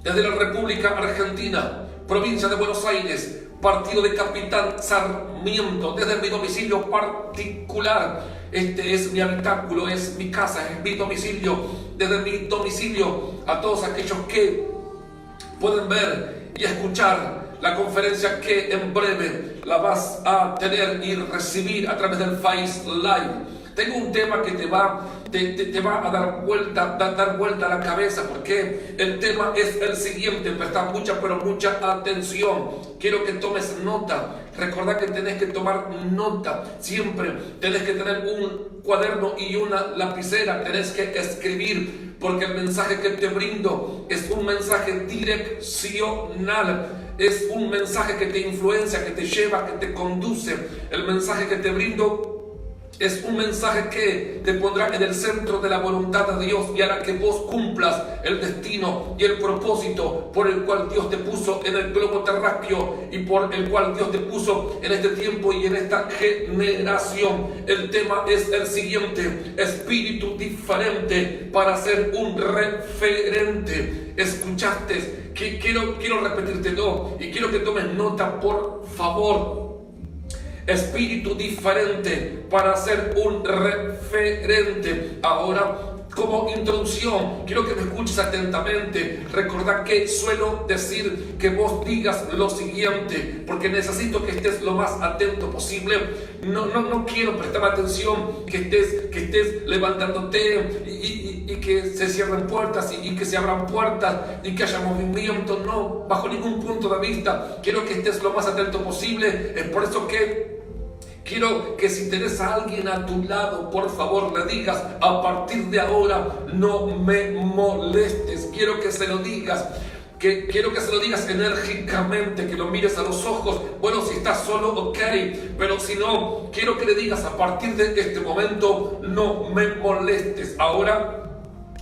desde la República Argentina, provincia de Buenos Aires, partido de Capitán Sarmiento, desde mi domicilio particular. Este es mi habitáculo, es mi casa, es mi domicilio. Desde mi domicilio, a todos aquellos que pueden ver y escuchar la conferencia que en breve la vas a tener y recibir a través del Face Live. Tengo un tema que te va a dar vuelta a la cabeza, porque el tema es el siguiente. Presta mucha atención. Quiero que tomes nota. Recordá que tenés que tomar nota. Siempre tenés que tener un cuaderno y una lapicera. Tenés que escribir, porque el mensaje que te brindo es un mensaje direccional. Es un mensaje que te influencia, que te lleva, que te conduce. El mensaje que te brindo es un mensaje que te pondrá en el centro de la voluntad de Dios y hará que vos cumplas el destino y el propósito por el cual Dios te puso en el globo terráqueo y por el cual Dios te puso en este tiempo y en esta generación. El tema es el siguiente: espíritu diferente para ser un referente. ¿Escuchaste? Quiero repetírtelo y quiero que tomes nota, por favor. Espíritu diferente para ser un referente. Ahora, como introducción, quiero que me escuches atentamente. Recordad que suelo decir que vos digas lo siguiente, porque necesito que estés lo más atento posible. No quiero prestar atención que estés levantándote y que se cierren puertas y que se abran puertas y que haya movimiento. No, bajo ningún punto de vista. Quiero que estés lo más atento posible. Es por eso que quiero que si tenés a alguien a tu lado, por favor le digas: a partir de ahora no me molestes. Quiero que se lo digas. Quiero que se lo digas enérgicamente, que lo mires a los ojos. Bueno, si estás solo, ok, pero si no, quiero que le digas: a partir de este momento no me molestes. Ahora,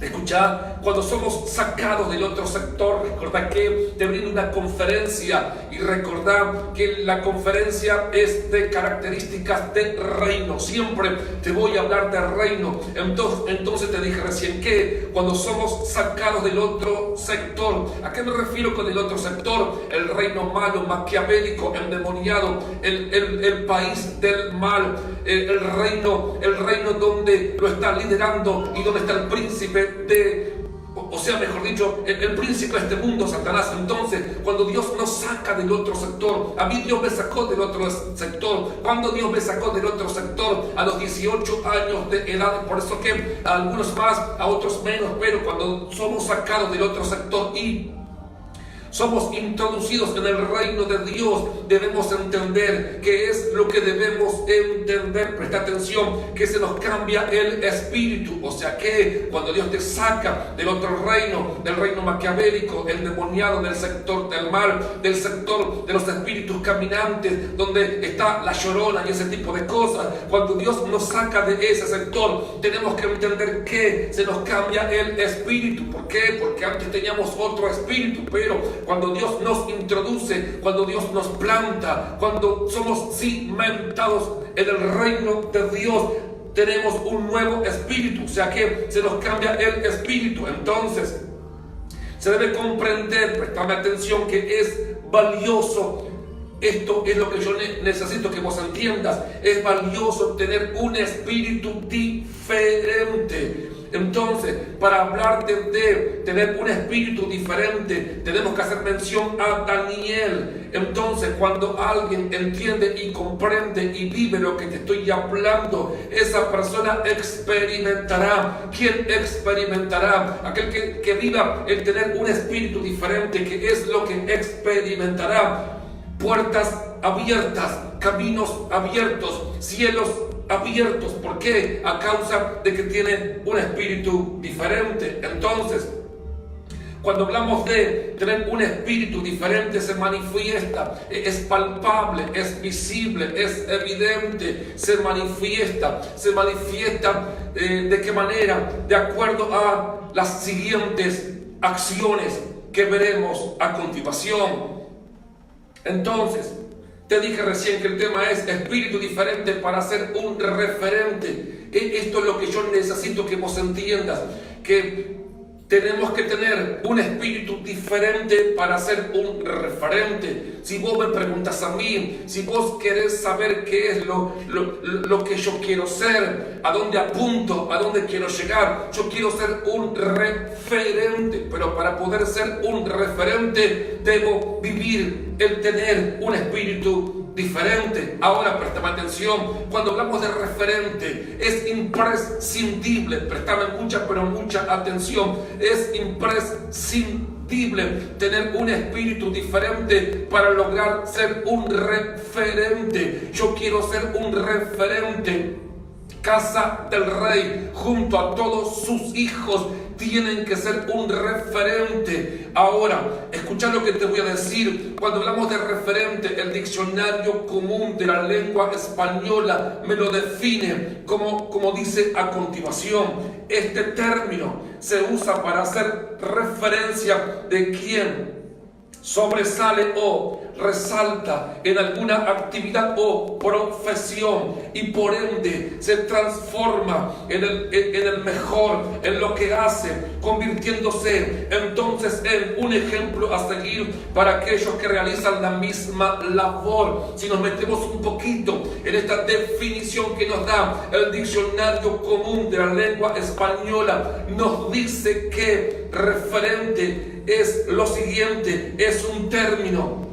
escucha, cuando somos sacados del otro sector, recordá que te brindo una conferencia y recordá que la conferencia es de características de reino. Siempre te voy a hablar de reino. Entonces te dije recién que cuando somos sacados del otro sector, ¿a qué me refiero con el otro sector? El reino malo, maquiavélico, endemoniado, el país del mal, el reino donde lo está liderando y donde está el príncipe mejor dicho, el príncipe de este mundo, Satanás. Entonces, cuando Dios nos saca del otro sector, a mí Dios me sacó del otro sector. Cuando Dios me sacó del otro sector, a los 18 años de edad, por eso que a algunos más, a otros menos, pero cuando somos sacados del otro sector y somos introducidos en el reino de Dios, debemos entender qué es lo que debemos entender. Presta atención, que se nos cambia el espíritu. O sea que cuando Dios te saca del otro reino, del reino maquiavélico, el endemoniado, del sector del mal, del sector de los espíritus caminantes, donde está la llorona y ese tipo de cosas, cuando Dios nos saca de ese sector, tenemos que entender que se nos cambia el espíritu. ¿Por qué? Porque antes teníamos otro espíritu, pero cuando Dios nos introduce, cuando Dios nos planta, cuando somos cimentados en el reino de Dios, tenemos un nuevo espíritu. O sea que se nos cambia el espíritu. Entonces, se debe comprender, prestame atención, que es valioso. Esto es lo que yo necesito que vos entiendas. Es valioso tener un espíritu diferente. Entonces, para hablarte de tener un espíritu diferente, tenemos que hacer mención a Daniel. Entonces, cuando alguien entiende y comprende y vive lo que te estoy hablando, esa persona experimentará. ¿Quién experimentará? Aquel que viva el tener un espíritu diferente, que es lo que experimentará. Puertas abiertas, caminos abiertos, cielos abiertos. ¿Por qué? A causa de que tiene un espíritu diferente. Entonces, cuando hablamos de tener un espíritu diferente, se manifiesta, es palpable, es visible, es evidente, se manifiesta. ¿De qué manera? De acuerdo a las siguientes acciones que veremos a continuación. Entonces, te dije recién que el tema es espíritu diferente para ser un referente. Esto es lo que yo necesito que vos entiendas, que tenemos que tener un espíritu diferente para ser un referente. Si vos me preguntas a mí, si vos querés saber qué es lo que yo quiero ser, a dónde apunto, a dónde quiero llegar, yo quiero ser un referente. Pero para poder ser un referente, debo vivir el tener un espíritu diferente. Ahora, prestame atención, cuando hablamos de referente, es imprescindible, prestame mucha atención, es imprescindible tener un espíritu diferente para lograr ser un referente. Yo quiero ser un referente. Casa del Rey, junto a todos sus hijos, tienen que ser un referente. Ahora, escucha lo que te voy a decir. Cuando hablamos de referente, el diccionario común de la lengua española me lo define como dice a continuación. Este término se usa para hacer referencia de quien sobresale o resalta en alguna actividad o profesión y por ende se transforma en el mejor en lo que hace, convirtiéndose entonces en un ejemplo a seguir para aquellos que realizan la misma labor. Si nos metemos un poquito en esta definición que nos da el diccionario común de la lengua española, nos dice que referente es lo siguiente: es un término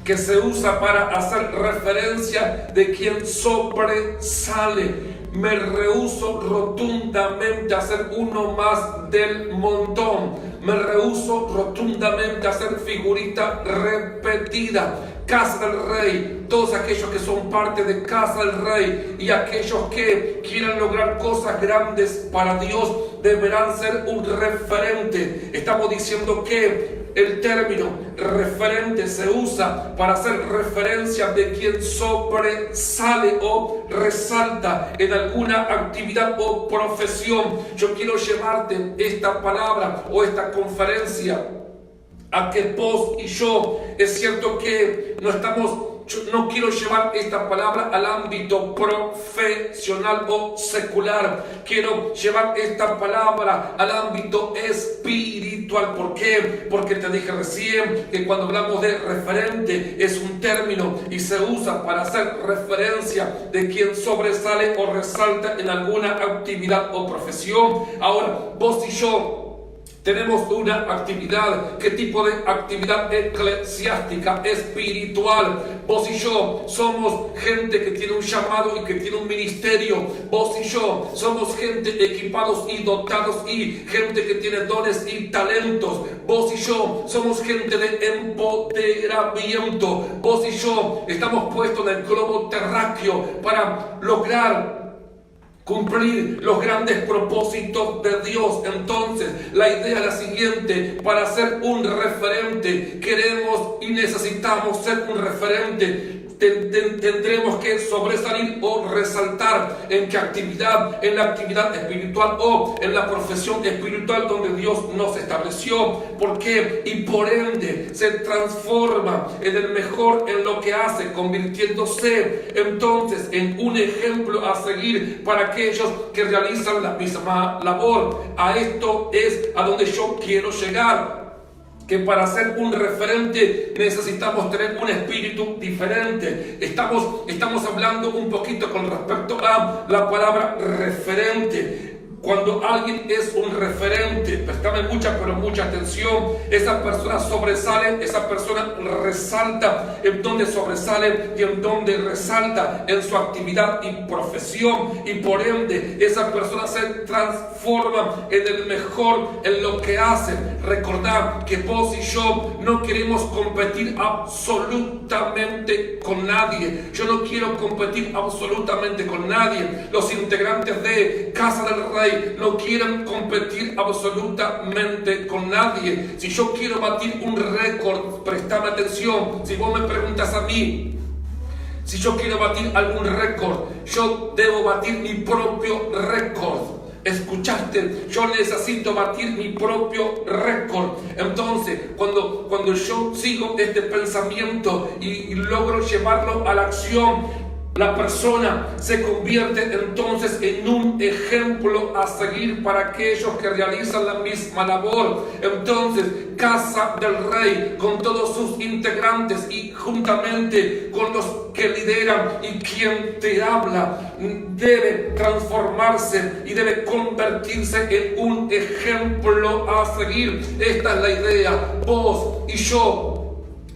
que se usa para hacer referencia de quien sobresale. Me rehúso rotundamente a ser uno más del montón. Me rehúso rotundamente a ser figurita repetida. Casa del Rey, todos aquellos que son parte de Casa del Rey y aquellos que quieran lograr cosas grandes para Dios deberán ser un referente. Estamos diciendo que el término referente se usa para hacer referencia de quien sobresale o resalta en alguna actividad o profesión. Yo quiero llevarte esta palabra o esta conferencia a que vos y yo, es cierto que no quiero llevar esta palabra al ámbito profesional o secular. Quiero llevar esta palabra al ámbito espiritual. ¿Por qué? Porque te dije recién que cuando hablamos de referente es un término y se usa para hacer referencia de quien sobresale o resalta en alguna actividad o profesión. Ahora, vos y yo tenemos una actividad. ¿Qué tipo de actividad? Eclesiástica, espiritual. Vos y yo somos gente que tiene un llamado y que tiene un ministerio. Vos y yo somos gente equipados y dotados y gente que tiene dones y talentos. Vos y yo somos gente de empoderamiento. Vos y yo estamos puestos en el globo terráqueo para lograr cumplir los grandes propósitos de Dios. Entonces, la idea es la siguiente: para ser un referente, queremos y necesitamos ser un referente. Tendremos que sobresalir o resaltar en qué actividad, en la actividad espiritual o en la profesión espiritual donde Dios nos estableció. ¿Por qué? Y por ende se transforma en el mejor en lo que hace, convirtiéndose entonces en un ejemplo a seguir para aquellos que realizan la misma labor. A esto es a donde yo quiero llegar. Que para ser un referente necesitamos tener un espíritu diferente. Estamos hablando un poquito con respecto a la palabra referente. Cuando alguien es un referente, prestame mucha atención, esa persona sobresale, esa persona resalta en donde sobresale y en donde resalta en su actividad y profesión, y por ende esa persona se transforma en el mejor en lo que hace. Recordad que vos y yo no queremos competir absolutamente con nadie. Yo no quiero competir absolutamente con nadie. Los integrantes de Casa del Rey no quieren competir absolutamente con nadie. Si yo quiero batir un récord, prestame atención, si vos me preguntas a mí, si yo quiero batir algún récord, yo debo batir mi propio récord. ¿Escuchaste? Yo necesito batir mi propio récord. Entonces, cuando yo sigo este pensamiento y logro llevarlo a la acción, la persona se convierte entonces en un ejemplo a seguir para aquellos que realizan la misma labor. Entonces, Casa del Rey, con todos sus integrantes y juntamente con los que lideran y quien te habla, debe transformarse y debe convertirse en un ejemplo a seguir. Esta es la idea. Vos y yo,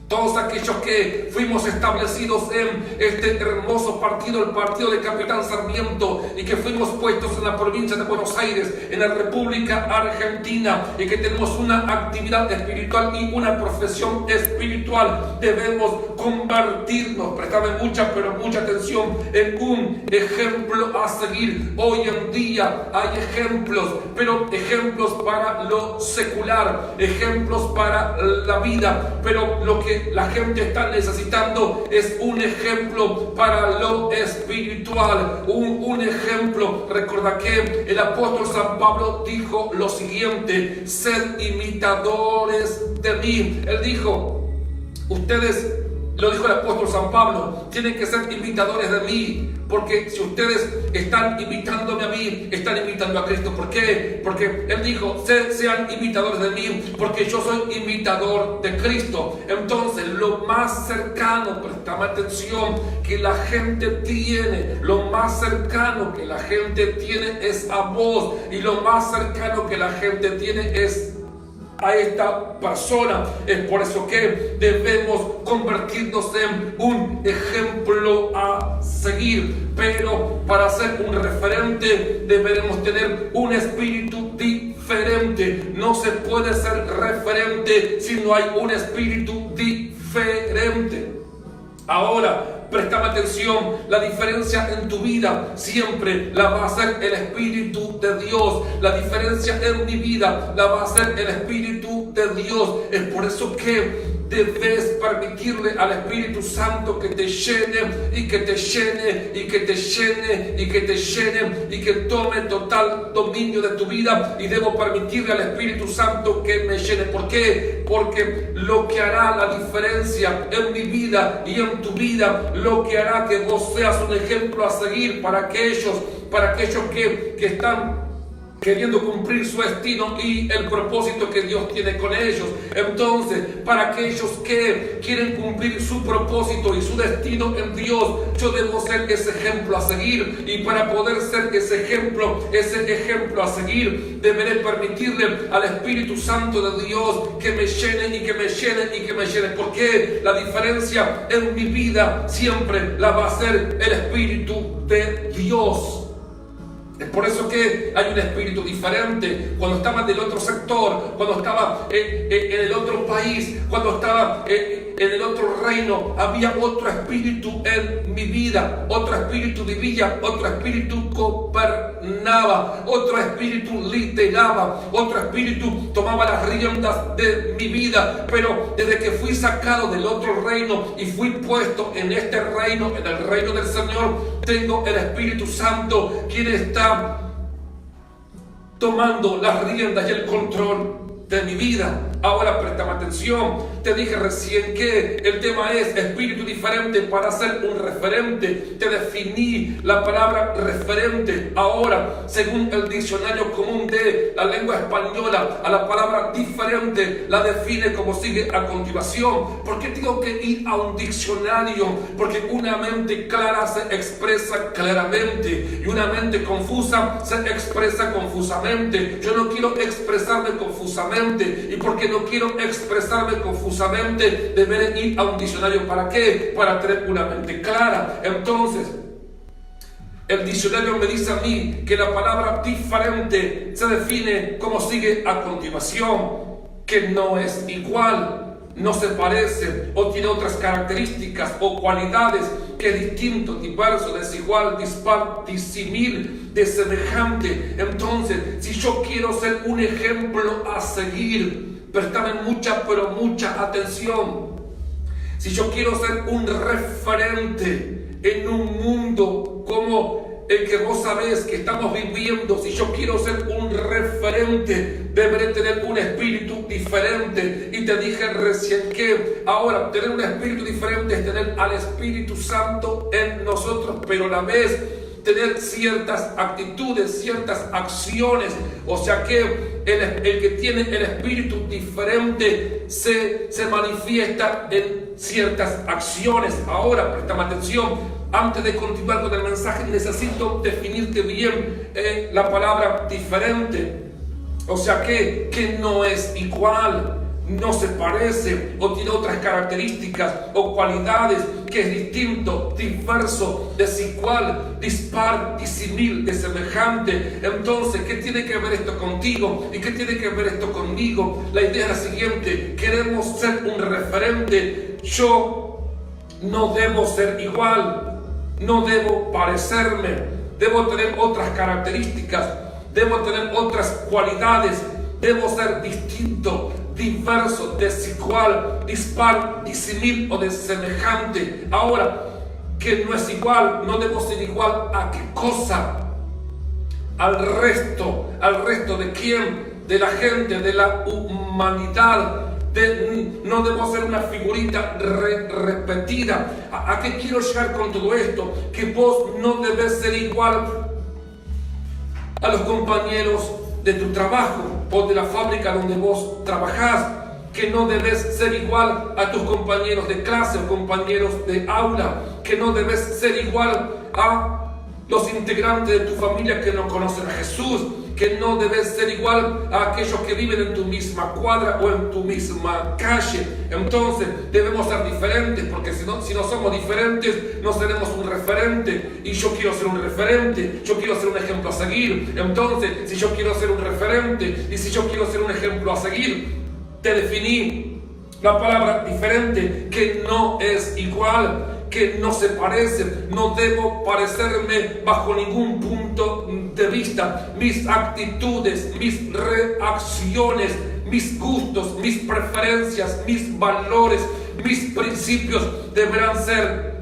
todos aquellos que fuimos establecidos en este hermoso partido, el partido de Capitán Sarmiento, y que fuimos puestos en la provincia de Buenos Aires, en la República Argentina, y que tenemos una actividad espiritual y una profesión espiritual, debemos convertirnos, prestarme mucha atención, en un ejemplo a seguir. Hoy en día hay ejemplos, pero ejemplos para lo secular, ejemplos para la vida, pero lo que la gente está necesitando es un ejemplo para lo espiritual, un ejemplo. Recuerda que el apóstol San Pablo dijo lo siguiente: sed imitadores de mí. Él dijo, ustedes, lo dijo el apóstol San Pablo, tienen que ser imitadores de mí, porque si ustedes están imitándome a mí, están imitando a Cristo. ¿Por qué? Porque Él dijo, sean imitadores de mí, porque yo soy imitador de Cristo. Entonces, lo más cercano, prestame atención, que la gente tiene, lo más cercano que la gente tiene es a vos, y lo más cercano que la gente tiene es a esta persona. Es por eso que debemos convertirnos en un ejemplo a seguir, pero para ser un referente deberemos tener un espíritu diferente. No se puede ser referente si no hay un espíritu diferente. Ahora, préstame atención, la diferencia en tu vida siempre la va a hacer el Espíritu de Dios. La diferencia en mi vida la va a hacer el Espíritu de Dios. Es por eso que debes permitirle al Espíritu Santo que te llene y que te llene y que te llene y que te llene y que tome total dominio de tu vida. Y debo permitirle al Espíritu Santo que me llene. ¿Por qué? Porque lo que hará la diferencia en mi vida y en tu vida, lo que hará que vos seas un ejemplo a seguir para aquellos que están queriendo cumplir su destino y el propósito que Dios tiene con ellos. Entonces, para aquellos que quieren cumplir su propósito y su destino en Dios, yo debo ser ese ejemplo a seguir. Y para poder ser ese ejemplo a seguir, deberé permitirle al Espíritu Santo de Dios que me llene y que me llene y que me llene. Porque la diferencia en mi vida siempre la va a hacer el Espíritu de Dios. Es por eso que hay un espíritu diferente. Cuando estaba del otro sector, cuando estaba en el otro país, cuando estaba en el otro reino, había otro espíritu en mi vida. Otro espíritu vivía, otro espíritu gobernaba, otro espíritu lideraba, otro espíritu tomaba las riendas de mi vida. Pero desde que fui sacado del otro reino y fui puesto en este reino, en el reino del Señor, tengo el Espíritu Santo, quien está tomando las riendas y el control de mi vida. Ahora préstame atención, te dije recién que el tema es espíritu diferente para ser un referente. Te definí la palabra referente. Ahora, según el diccionario común de la lengua española, a la palabra diferente la define como sigue a continuación. ¿Por qué tengo que ir a un diccionario? Porque una mente clara se expresa claramente y una mente confusa se expresa confusamente. Yo no quiero expresarme confusamente, y porque no quiero expresarme confusamente, deberé ir a un diccionario. ¿Para qué? Para tener una mente clara. Entonces, el diccionario me dice a mí que la palabra diferente se define como sigue a continuación: que no es igual, no se parece o tiene otras características o cualidades, que es distinto, diverso, desigual, dispar, disimil, desemejante. Entonces, si yo quiero ser un ejemplo a seguir, prestame mucha atención. Si yo quiero ser un referente en un mundo como el que vos sabés que estamos viviendo, si yo quiero ser un referente, deberé tener un espíritu diferente. Y te dije recién que ahora tener un espíritu diferente es tener al Espíritu Santo en nosotros, pero a la vez tener ciertas actitudes, ciertas acciones. O sea que el que tiene el espíritu diferente se manifiesta en ciertas acciones. Ahora, préstame atención. Antes de continuar con el mensaje, necesito definirte bien la palabra diferente. O sea que no es igual, no se parece o tiene otras características o cualidades, que es distinto, diverso, desigual, dispar, disimil, desemejante. Entonces, ¿qué tiene que ver esto contigo? ¿Y qué tiene que ver esto conmigo? La idea es la siguiente: queremos ser un referente. Yo no debo ser igual, no debo parecerme, debo tener otras características, debo tener otras cualidades, debo ser distinto, diverso, desigual, dispar, disimil o desemejante. Ahora, que no es igual, no debo ser igual ¿a qué cosa? Al resto de quién, de la gente, de la humanidad. No debo ser una figurita repetida. ¿A qué quiero llegar con todo esto? Que vos no debes ser igual a los compañeros de tu trabajo o de la fábrica donde vos trabajás, que no debes ser igual a tus compañeros de clase o compañeros de aula, que no debes ser igual a los integrantes de tu familia que no conocen a Jesús, que no debes ser igual a aquellos que viven en tu misma cuadra o en tu misma calle. Entonces debemos ser diferentes, porque si no somos diferentes, no seremos un referente. Y yo quiero ser un referente, yo quiero ser un ejemplo a seguir. Entonces, si yo quiero ser un referente y si yo quiero ser un ejemplo a seguir, te definí la palabra diferente, que no es igual, que no se parece. No debo parecerme bajo ningún punto de vista. Mis actitudes, mis reacciones, mis gustos, mis preferencias, mis valores, mis principios deberán ser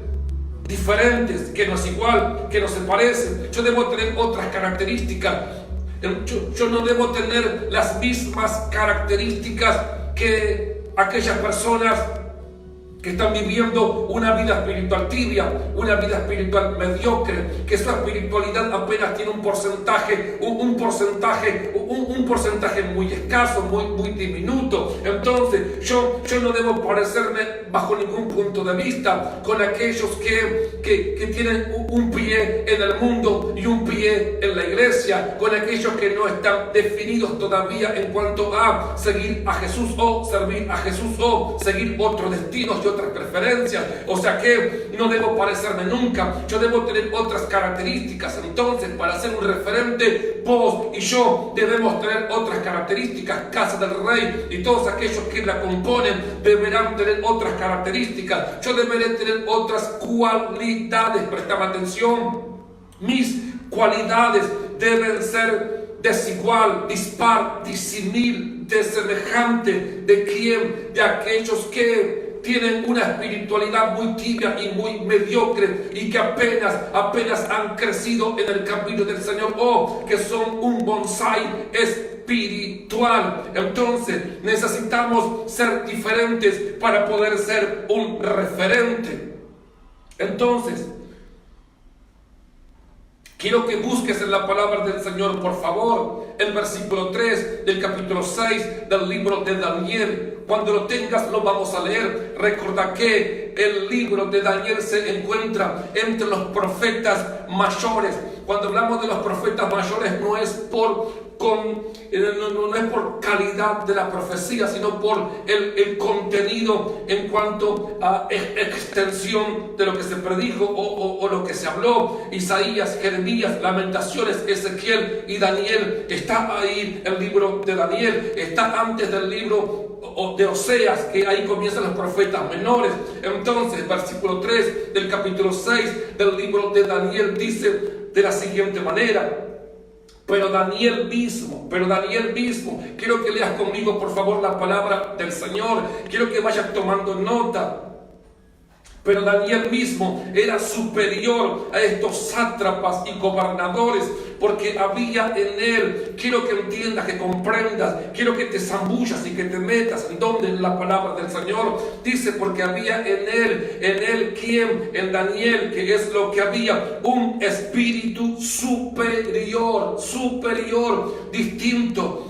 diferentes, que no es igual, que no se parece. Yo debo tener otras características. Yo no debo tener las mismas características que aquellas personas que están viviendo una vida espiritual tibia, una vida espiritual mediocre, que su espiritualidad apenas tiene un porcentaje muy escaso, muy diminuto. Entonces, yo no debo parecerme bajo ningún punto de vista con aquellos que tienen un pie en el mundo y un pie en la iglesia, con aquellos que no están definidos todavía en cuanto a seguir a Jesús o servir a Jesús o seguir otros destinos y otras preferencias. O sea que no debo parecerme nunca, yo debo tener otras características. Entonces, para ser un referente, vos y yo debemos tener otras características. Casa del Rey y todos aquellos que la componen deberán tener otras características. Yo deberé tener otras cualidades. Prestame atención. Mis cualidades deben ser desigual, dispar, disimil, desemejante. ¿De quién? De aquellos que tienen una espiritualidad muy tibia y muy mediocre y que apenas han crecido en el camino del Señor, o que son un bonsái espiritual. Entonces necesitamos ser diferentes para poder ser un referente. Entonces, quiero que busques en la palabra del Señor, por favor, el versículo 3 del capítulo 6 del libro de Daniel. Cuando lo tengas, lo vamos a leer. Recuerda que el libro de Daniel se encuentra entre los profetas mayores. Cuando hablamos de los profetas mayores, no es por calidad de la profecía, sino por el contenido en cuanto a extensión de lo que se predijo o lo que se habló. Isaías, Jeremías, Lamentaciones, Ezequiel y Daniel. Está ahí el libro de Daniel. Está antes del libro de Oseas, que ahí comienzan los profetas menores. Entonces, versículo 3 del capítulo 6 del libro de Daniel dice de la siguiente manera: Pero Daniel mismo, quiero que leas conmigo por favor la palabra del Señor, quiero que vayas tomando nota. Pero Daniel mismo era superior a estos sátrapas y gobernadores, porque había en él, quiero que entiendas, que comprendas, quiero que te zambullas y que te metas en donde en la palabra del Señor dice, porque había en él, ¿quién? En Daniel, que es lo que había, un espíritu superior, distinto,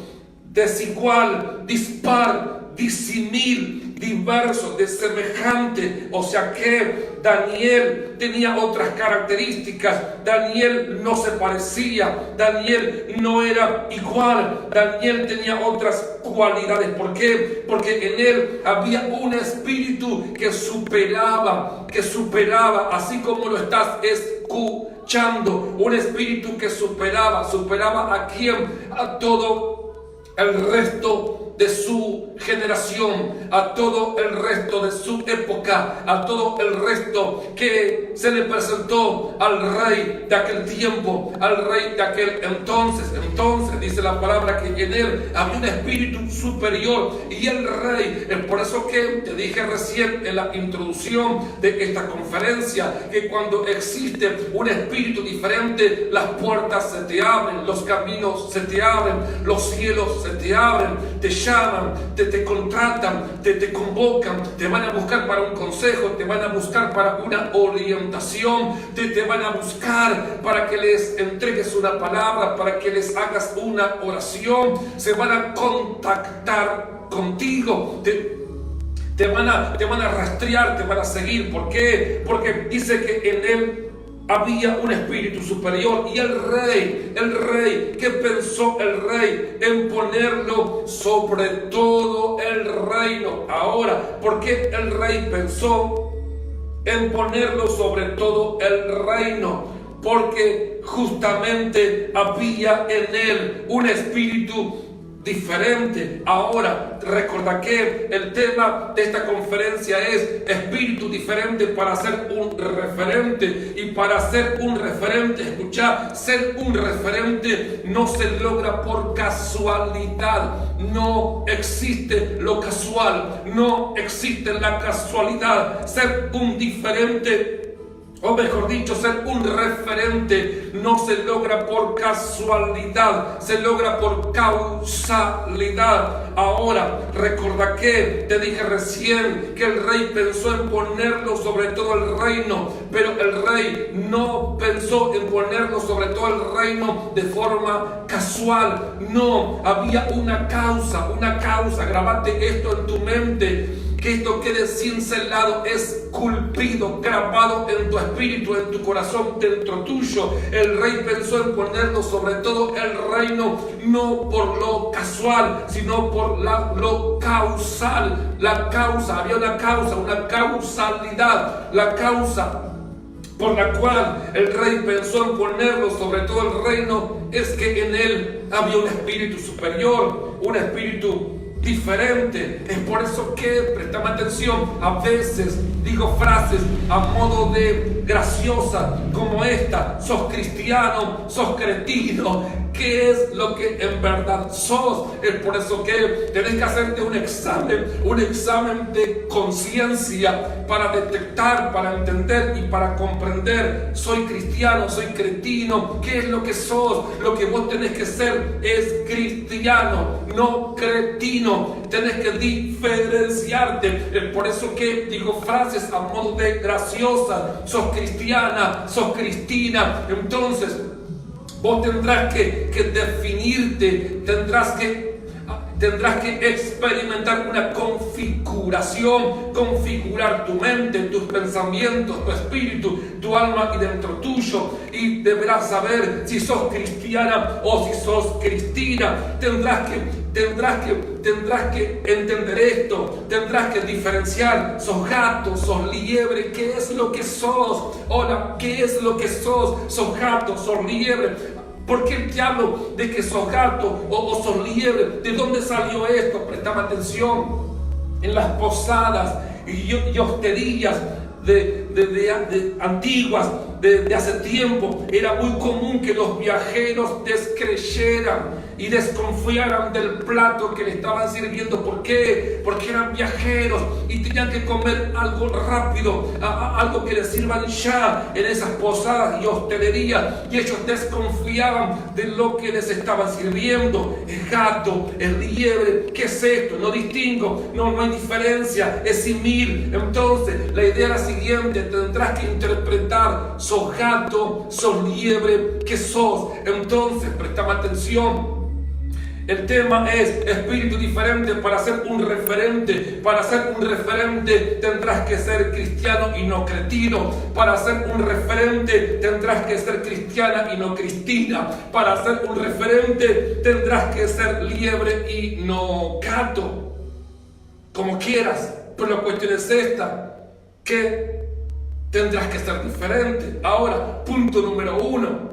desigual, dispar, disimil, diverso, de semejante. O sea que Daniel tenía otras características. Daniel no se parecía, Daniel no era igual, Daniel tenía otras cualidades. ¿Por qué? Porque en él había un espíritu que superaba, así como lo estás escuchando, un espíritu que superaba. ¿A quién? A todo el resto de su generación, a todo el resto de su época, a todo el resto que se le presentó al rey de aquel tiempo, al rey de aquel entonces. Entonces dice la palabra que en él había un espíritu superior, y el rey, es por eso que te dije recién en la introducción de esta conferencia, que cuando existe un espíritu diferente, las puertas se te abren, los caminos se te abren, los cielos se te abren, te llaman, te contratan, te convocan, te van a buscar para un consejo, te van a buscar para una orientación, te van a buscar para que les entregues una palabra, para que les hagas una oración, se van a contactar contigo, te van a rastrear, te van a seguir. ¿Por qué? Porque dice que en él había un espíritu superior. Y el rey, ¿qué pensó el rey? En ponerlo sobre todo el reino. Ahora, ¿por qué el rey pensó en ponerlo sobre todo el reino? Porque justamente había en él un espíritu diferente. Ahora, recuerda que el tema de esta conferencia es espíritu diferente para ser un referente. Y para ser un referente, escucha, ser un referente no se logra por casualidad. No existe lo casual, no existe la casualidad. Ser un diferente, o mejor dicho, ser un referente, no se logra por casualidad, se logra por causalidad. Ahora, recuerda que te dije recién que el rey pensó en ponerlo sobre todo el reino, pero el rey no pensó en ponerlo sobre todo el reino de forma casual. No, había una causa, grabate esto en tu mente. Que esto quede cincelado, esculpido, grabado en tu espíritu, en tu corazón, dentro tuyo. El rey pensó en ponerlo sobre todo el reino, no por lo casual, sino por lo causal. La causa, había una causalidad, la causa por la cual el rey pensó en ponerlo sobre todo el reino es que en él había un espíritu superior, un espíritu diferente. Es por eso que, prestame atención, a veces digo frases a modo de graciosa como esta: sos cristiano, sos cretino. ¿Qué es lo que en verdad sos? Es por eso que tenés que hacerte un examen de conciencia para detectar, para entender y para comprender. Soy cristiano, soy cretino. ¿Qué es lo que sos? Lo que vos tenés que ser es cristiano, no cretino. Tenés que diferenciarte. Es por eso que digo frases a modo de graciosa. Sos cristiana, sos cristina. Entonces, vos tendrás que definirte, tendrás que experimentar una configurar tu mente, tus pensamientos, tu espíritu, tu alma y dentro tuyo, y deberás saber si sos cristiana o si sos cristina. Tendrás que entender esto, tendrás que diferenciar. Sos gato, sos liebre, ¿qué es lo que sos? Hola, ¿qué es lo que sos? Sos gato, sos liebre. ¿Por qué te hablo de que sos gato o sos liebre? ¿De dónde salió esto? Prestame atención. En las posadas y hosterías de antiguas, de hace tiempo, era muy común que los viajeros descreyeran y desconfiaran del plato que le estaban sirviendo. ¿Por qué? Porque eran viajeros y tenían que comer algo rápido, algo que les sirvan ya en esas posadas y hostelería, y ellos desconfiaban de lo que les estaban sirviendo. Es gato, es liebre, ¿qué es esto? No distingo, no hay diferencia, es simil. Entonces la idea es la siguiente: tendrás que interpretar, sos gato, sos liebre, ¿qué sos? Entonces prestame atención. El tema es espíritu diferente. Para ser un referente, tendrás que ser cristiano y no cretino. Para ser un referente tendrás que ser cristiana y no cristina. Para ser un referente tendrás que ser liebre y no gato. Como quieras, pero la cuestión es esta, que tendrás que ser diferente. Ahora, punto número 1.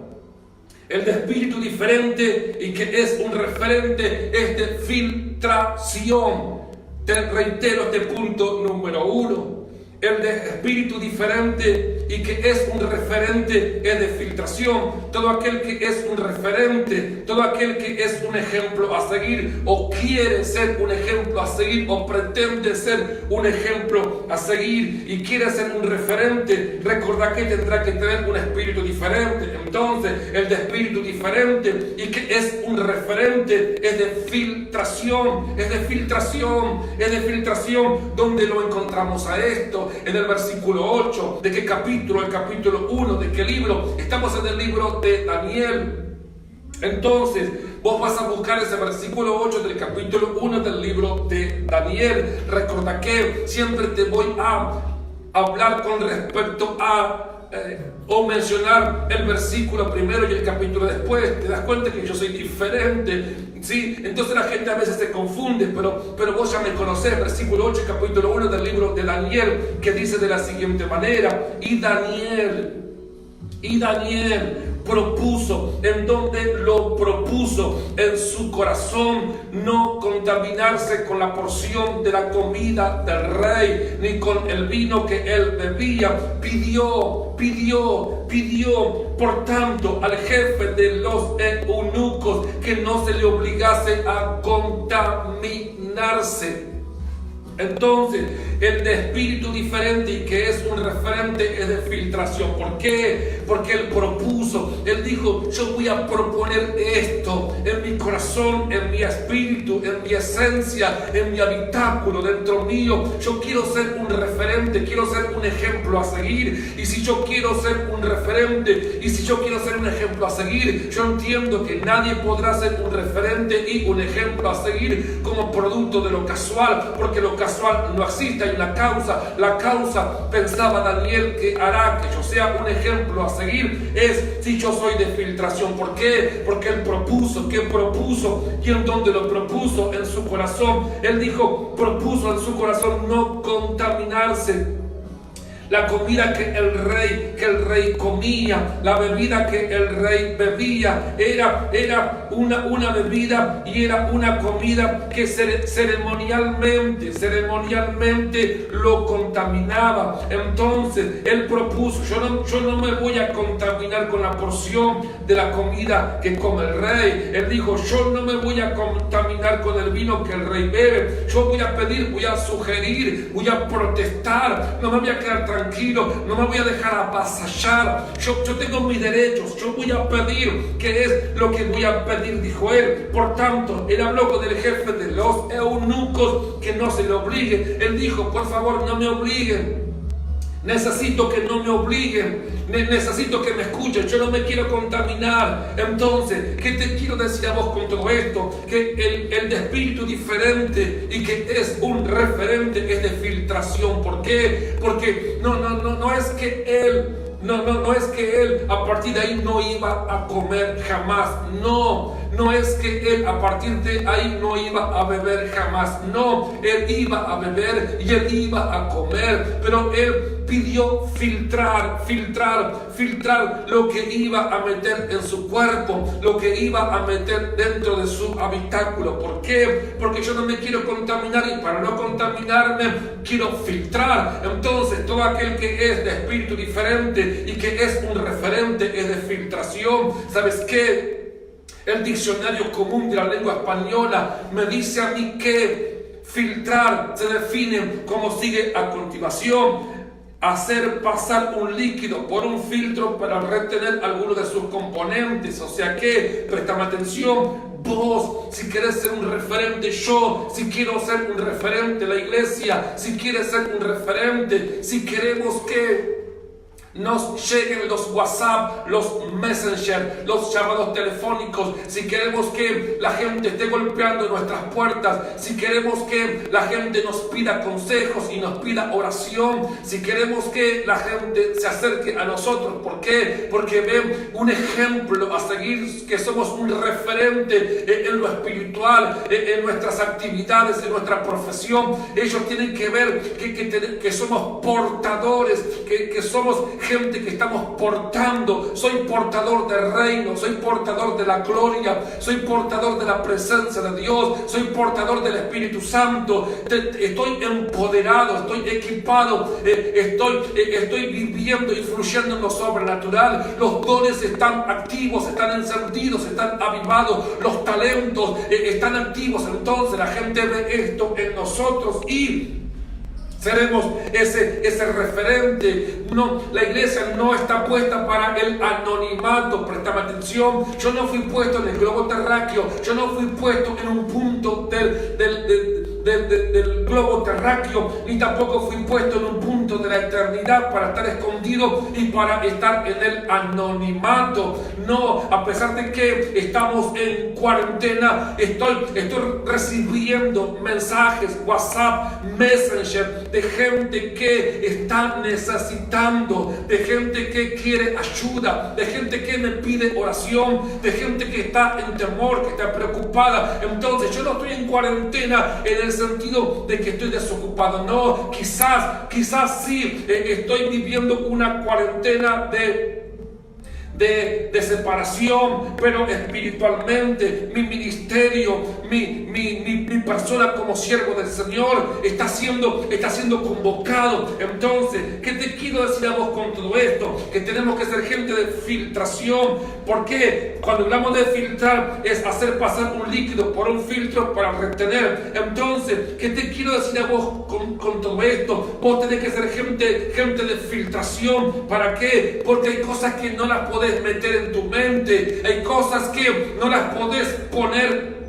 El de espíritu diferente y que es un referente es de filtración. Te reitero este punto número 1. El de espíritu diferente y que es un referente es de filtración. Todo aquel que es un referente, todo aquel que es un ejemplo a seguir, o quiere ser un ejemplo a seguir, o pretende ser un ejemplo a seguir y quiere ser un referente, recordad que tendrá que tener un espíritu diferente. Entonces, el de espíritu diferente y que es un referente es de filtración, ¿Dónde lo encontramos a esto? En el versículo 8. ¿De qué capítulo? El capítulo 1. ¿De qué libro? Estamos en el libro de Daniel. Entonces, vos vas a buscar ese versículo 8 del capítulo 1 del libro de Daniel. Recuerda que siempre te voy a hablar con respecto a o mencionar el versículo primero y el capítulo después. Te das cuenta que yo soy diferente, ¿sí? Entonces la gente a veces se confunde, pero vos ya me conocés. Versículo 8, capítulo 1 del libro de Daniel, que dice de la siguiente manera: y Daniel propuso, en donde lo propuso en su corazón, no contaminarse con la porción de la comida del rey, ni con el vino que él bebía. Pidió, por tanto, al jefe de los eunucos que no se le obligase a contaminarse. Entonces, el de espíritu diferente y que es un referente es de filtración. ¿Por qué? Porque él propuso, él dijo: yo voy a proponer esto en mi corazón, en mi espíritu, en mi esencia, en mi habitáculo, dentro mío. Yo quiero ser un referente, quiero ser un ejemplo a seguir. Y si yo quiero ser un referente, y si yo quiero ser un ejemplo a seguir, yo entiendo que nadie podrá ser un referente y un ejemplo a seguir como producto de lo casual, porque lo casual no existe, hay una causa. La causa, pensaba Daniel, que hará que yo sea un ejemplo a seguir es si yo soy de filtración. ¿Por qué? Porque él propuso. ¿Qué propuso? ¿Y en dónde lo propuso? En su corazón. Él dijo, propuso en su corazón no contaminarse. La comida que el rey comía, la bebida que el rey bebía, era una bebida y era una comida que ceremonialmente lo contaminaba. Entonces él propuso: yo no me voy a contaminar con la porción de la comida que come el rey. Él dijo: yo no me voy a contaminar con el vino que el rey bebe. Yo voy a pedir, voy a sugerir, voy a protestar. No me voy a quedar tranquilo, no me voy a dejar avasallar. Yo tengo mis derechos, yo voy a pedir. ¿Qué es lo que voy a pedir? Dijo él. Por tanto, él habló con el jefe de los eunucos que no se le obligue. Él dijo: por favor, no me obliguen. Necesito que no me obliguen, necesito que me escuchen, yo no me quiero contaminar. Entonces, ¿qué te quiero decir a vos con todo esto? Que el de espíritu diferente y que es un referente es de filtración. ¿Por qué? Porque no es que él a partir de ahí no iba a comer jamás. No es que él a partir de ahí no iba a beber jamás. No, él iba a beber y él iba a comer, pero él pidió filtrar lo que iba a meter en su cuerpo, lo que iba a meter dentro de su habitáculo. ¿Por qué? Porque yo no me quiero contaminar, y para no contaminarme quiero filtrar. Entonces todo aquel que es de espíritu diferente y que es un referente es de filtración. ¿Sabes qué? El diccionario común de la lengua española me dice a mí que filtrar se define como sigue a continuación: hacer pasar un líquido por un filtro para retener alguno de sus componentes. O sea que, préstame atención, vos, si querés ser un referente, yo, si quiero ser un referente, la iglesia, si quiere ser un referente, si queremos que nos lleguen los WhatsApp, los Messenger, los llamados telefónicos, si queremos que la gente esté golpeando nuestras puertas, si queremos que la gente nos pida consejos y nos pida oración, si queremos que la gente se acerque a nosotros. ¿Por qué? Porque ven un ejemplo a seguir, que somos un referente en lo espiritual, en nuestras actividades, en nuestra profesión. Ellos tienen que ver que somos portadores, que somos gente que estamos portando. Soy portador del reino, soy portador de la gloria, soy portador de la presencia de Dios, soy portador del Espíritu Santo. Estoy empoderado, estoy equipado, estoy viviendo y fluyendo en lo sobrenatural. Los dones están activos, están encendidos, están avivados, los talentos están activos. Entonces la gente ve esto en nosotros y seremos ese referente. No, la iglesia no está puesta para el anonimato. Préstame atención. Yo no fui puesto en el globo terráqueo. Yo no fui puesto en un punto del globo terráqueo, ni tampoco fui puesto en un punto de la eternidad para estar escondido y para estar en el anonimato. No, a pesar de que estamos en cuarentena, estoy recibiendo mensajes, WhatsApp, Messenger, de gente que está necesitando, de gente que quiere ayuda, de gente que me pide oración, de gente que está en temor, que está preocupada. Entonces yo no estoy en cuarentena en el sentido de que estoy desocupado. No, quizás sí estoy viviendo una cuarentena de separación, pero espiritualmente mi ministerio, mi persona como siervo del Señor está siendo convocado. Entonces, ¿qué te quiero decir a vos con todo esto? Que tenemos que ser gente de filtración. ¿Por qué? Cuando hablamos de filtrar es hacer pasar un líquido por un filtro para retener. Entonces, ¿qué te quiero decir a vos con todo esto? Vos tenés que ser gente de filtración. ¿Para qué? Porque hay cosas que no las podés meter en tu mente, hay cosas que no las podés poner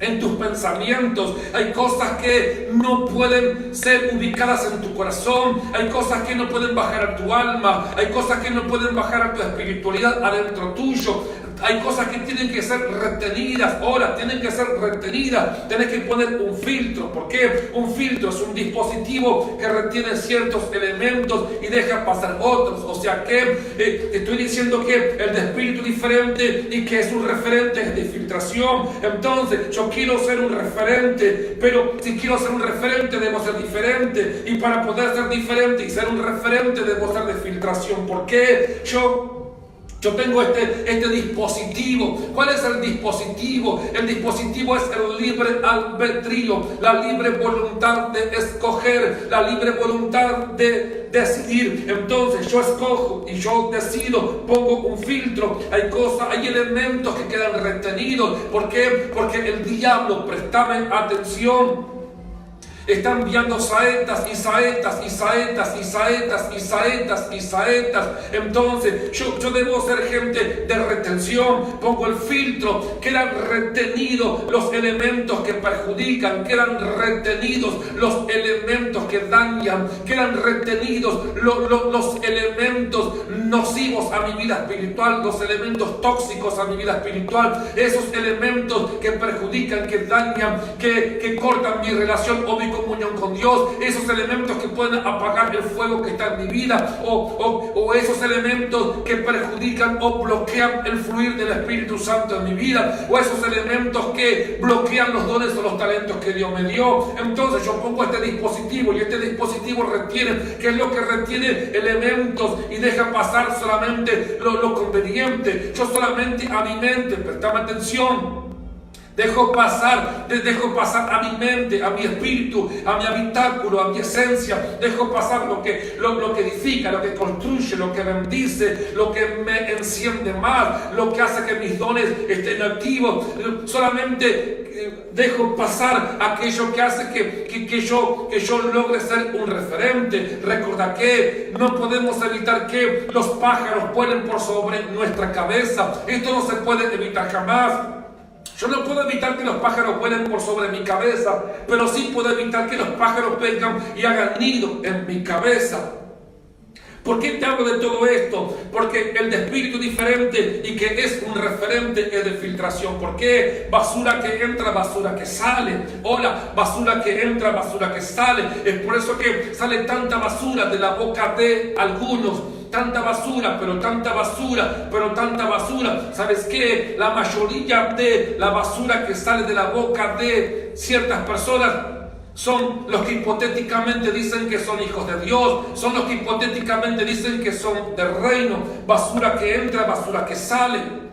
en tus pensamientos, hay cosas que no pueden ser ubicadas en tu corazón, hay cosas que no pueden bajar a tu alma, hay cosas que no pueden bajar a tu espiritualidad adentro tuyo. Hay cosas que tienen que ser retenidas, ahora tienen que ser retenidas. Tienes que poner un filtro. ¿Por qué? Un filtro es un dispositivo que retiene ciertos elementos y deja pasar otros. O sea que te estoy diciendo que el de espíritu diferente y que es un referente es de filtración. Entonces yo quiero ser un referente, pero si quiero ser un referente debo ser diferente, y para poder ser diferente y ser un referente debo ser de filtración. ¿Por qué? Yo tengo este dispositivo. ¿Cuál es el dispositivo? El dispositivo es el libre albedrío, la libre voluntad de escoger, la libre voluntad de decidir. Entonces yo escojo y yo decido, pongo un filtro. Hay elementos que quedan retenidos. ¿Por qué? Porque el diablo, prestame atención, está enviando saetas y saetas y saetas y saetas y saetas y saetas. Entonces yo debo ser gente de retención. Pongo el filtro, quedan retenidos los elementos que perjudican, quedan retenidos los elementos que dañan, quedan retenidos los elementos nocivos a mi vida espiritual, los elementos tóxicos a mi vida espiritual, esos elementos que perjudican, que dañan, que cortan mi relación o mi comunión con Dios, esos elementos que pueden apagar el fuego que está en mi vida, o esos elementos que perjudican o bloquean el fluir del Espíritu Santo en mi vida, o esos elementos que bloquean los dones o los talentos que Dios me dio. Entonces yo pongo este dispositivo y este dispositivo retiene, ¿qué es lo que retiene? Elementos y deja pasar solamente lo conveniente. Yo solamente a mi mente, prestame atención, dejo pasar a mi mente, a mi espíritu, a mi habitáculo, a mi esencia. Dejo pasar lo que edifica, lo que construye, lo que bendice, lo que me enciende más, lo que hace que mis dones estén activos. Solamente dejo pasar aquello que hace que yo logre ser un referente. Recuerda que no podemos evitar que los pájaros vuelen por sobre nuestra cabeza. Esto no se puede evitar jamás. Yo no puedo evitar que los pájaros vuelen por sobre mi cabeza, pero sí puedo evitar que los pájaros vengan y hagan nido en mi cabeza. ¿Por qué te hablo de todo esto? Porque el de espíritu diferente y que es un referente es de filtración. ¿Por qué? Basura que entra, basura que sale. Hola, basura que entra, basura que sale. Es por eso que sale tanta basura de la boca de algunos. Tanta basura, pero tanta basura, pero tanta basura. ¿Sabes qué? La mayoría de la basura que sale de la boca de ciertas personas son los que hipotéticamente dicen que son hijos de Dios, son los que hipotéticamente dicen que son del reino. Basura que entra, basura que sale.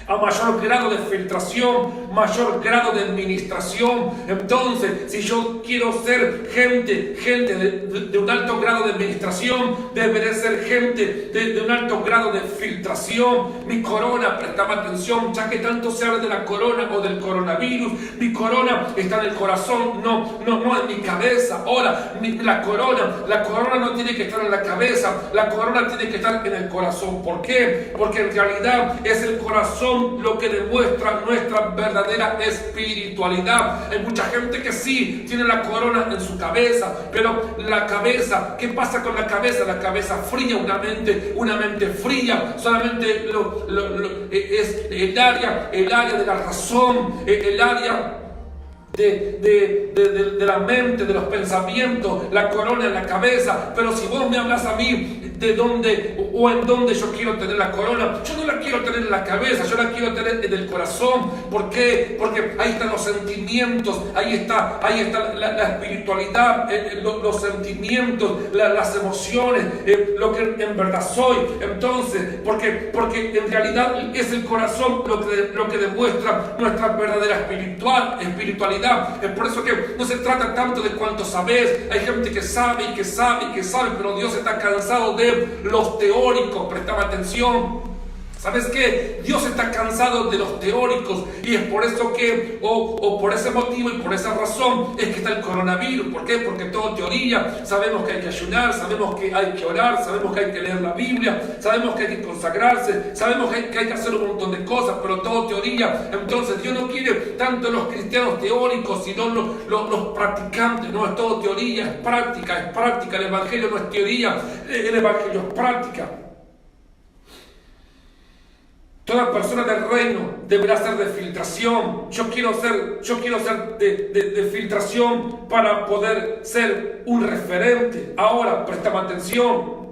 A mayor grado de filtración, mayor grado de administración. Entonces, si yo quiero ser gente de un alto grado de administración, deberé ser gente de un alto grado de filtración. Mi corona, prestame atención, ya que tanto se habla de la corona o del coronavirus, mi corona está en el corazón, no en mi cabeza. Ahora, la corona no tiene que estar en la cabeza, la corona tiene que estar en el corazón. ¿Por qué? Porque en realidad es el corazón lo que demuestra nuestra verdadera espiritualidad. Hay mucha gente que sí tiene la corona en su cabeza, pero la cabeza, ¿qué pasa con la cabeza? La cabeza fría, una mente fría, solamente es el área de la razón, el área de la mente, de los pensamientos, la corona en la cabeza. Pero si vos me hablas a mí de dónde o en dónde yo quiero tener la corona, yo no la quiero tener en la cabeza, yo la quiero tener en el corazón. ¿Por qué? Porque ahí están los sentimientos, ahí está la espiritualidad, los sentimientos, las emociones, lo que en verdad soy. Entonces, porque en realidad es el corazón lo que demuestra nuestra verdadera espiritualidad. Es por eso que no se trata tanto de cuánto sabes. Hay gente que sabe y que sabe y que sabe, pero Dios está cansado de los teóricos. Prestame atención. ¿Sabes qué? Dios está cansado de los teóricos y es por eso que, o por ese motivo y por esa razón, es que está el coronavirus. ¿Por qué? Porque todo teoría. Sabemos que hay que ayunar, sabemos que hay que orar, sabemos que hay que leer la Biblia, sabemos que hay que consagrarse, sabemos que hay que hacer un montón de cosas, pero todo teoría. Entonces Dios no quiere tanto los cristianos teóricos, sino los practicantes. No es todo teoría, es práctica. El Evangelio no es teoría, el Evangelio es práctica. Toda persona del reino deberá ser de filtración. Yo quiero ser de filtración para poder ser un referente. Ahora, prestame atención.